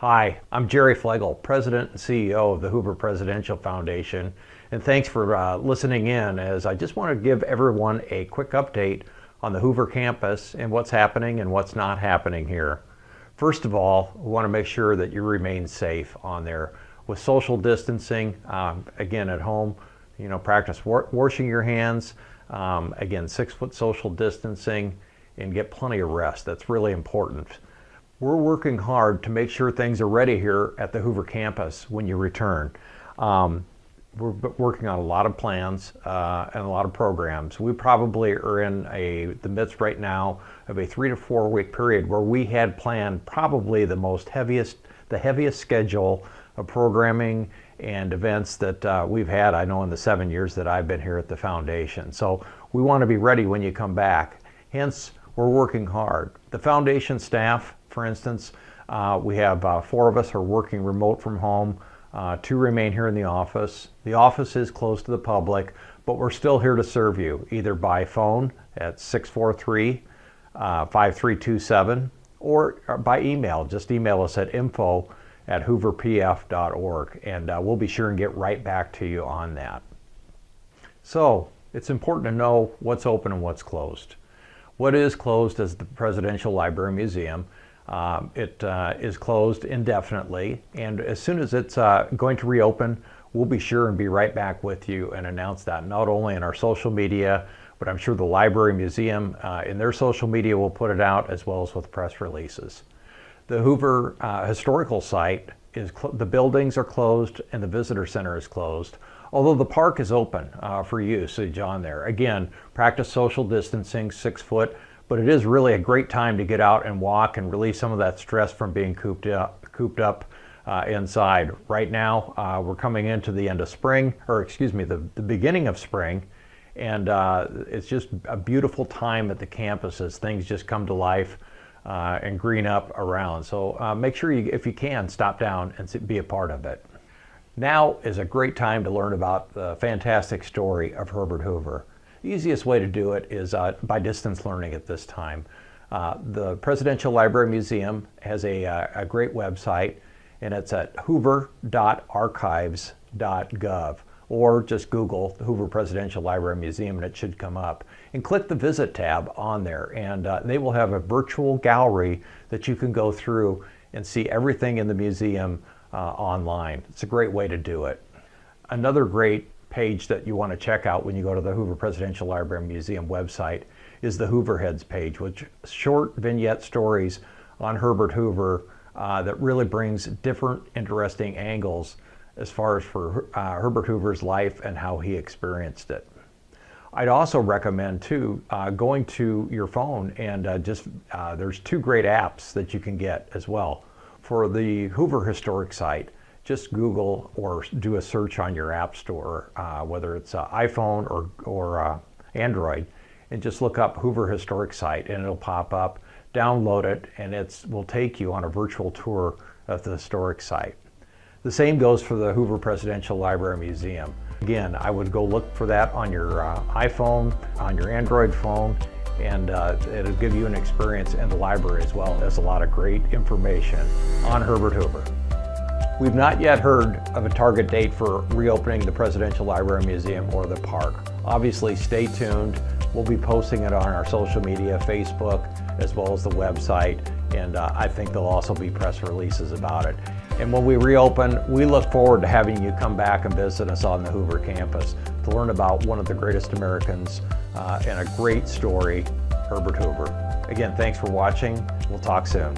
Hi, I'm Jerry Fleagle, President and CEO of the Hoover Presidential Foundation, and thanks for listening in as I just want to give everyone a quick update on the Hoover campus and what's happening and what's not happening here. First of all, we want to make sure that you remain safe on there with social distancing. Again, at home, practice washing your hands. Again, 6-foot social distancing, and get plenty of rest. That's really important. We're working hard to make sure things are ready here at the Hoover campus when you return. We're working on a lot of plans and a lot of programs. We probably are in the midst right now of a 3 to 4 week period where we had planned probably the heaviest schedule of programming and events that we've had, I know, in the 7 years that I've been here at the foundation. So we want to be ready when you come back. Hence, we're working hard. The foundation staff, for instance, we have 4 of us are working remote from home, 2 remain here in the office. The office is closed to the public, but we're still here to serve you, either by phone at 643-5327 or by email. Just email us at info@hooverpf.org, and we'll be sure and get right back to you on that. So it's important to know what's open and what's closed. What is closed is the Presidential Library Museum. It is closed indefinitely, and as soon as it's going to reopen, we'll be sure and be right back with you and announce that, not only in our social media, but I'm sure the Library Museum in their social media will put it out, as well as with press releases. The Hoover Historical Site, the buildings are closed and the visitor center is closed, although the park is open for usage on there. Again, practice social distancing, 6 foot, but it is really a great time to get out and walk and relieve some of that stress from being cooped up inside. Right now, we're coming into the end of spring, or excuse me, the beginning of spring, and it's just a beautiful time at the campus as things just come to life and green up around. So make sure you, if you can, stop down and be a part of it. Now is a great time to learn about the fantastic story of Herbert Hoover. The easiest way to do it is by distance learning at this time. The Presidential Library Museum has a great website, and it's at hoover.archives.gov, or just Google the Hoover Presidential Library Museum and it should come up. And click the Visit tab on there, and they will have a virtual gallery that you can go through and see everything in the museum online. It's a great way to do it. Another great page that you want to check out when you go to the Hoover Presidential Library Museum website is the Hoover Heads page, which short vignette stories on Herbert Hoover that really brings different interesting angles as far as for Herbert Hoover's life and how he experienced it. I'd also recommend too going to your phone and there's 2 great apps that you can get as well. For the Hoover Historic Site, just Google or do a search on your app store, whether it's iPhone or Android, and just look up Hoover Historic Site and it'll pop up. Download it and it will take you on a virtual tour of the historic site. The same goes for the Hoover Presidential Library Museum. Again, I would go look for that on your iPhone, on your Android phone, and it'll give you an experience in the library as well as a lot of great information on Herbert Hoover. We've not yet heard of a target date for reopening the Presidential Library Museum or the park. Obviously, stay tuned. We'll be posting it on our social media, Facebook, as well as the website, and I think there'll also be press releases about it. And when we reopen, we look forward to having you come back and visit us on the Hoover campus to learn about one of the greatest Americans and a great story, Herbert Hoover. Again, thanks for watching. We'll talk soon.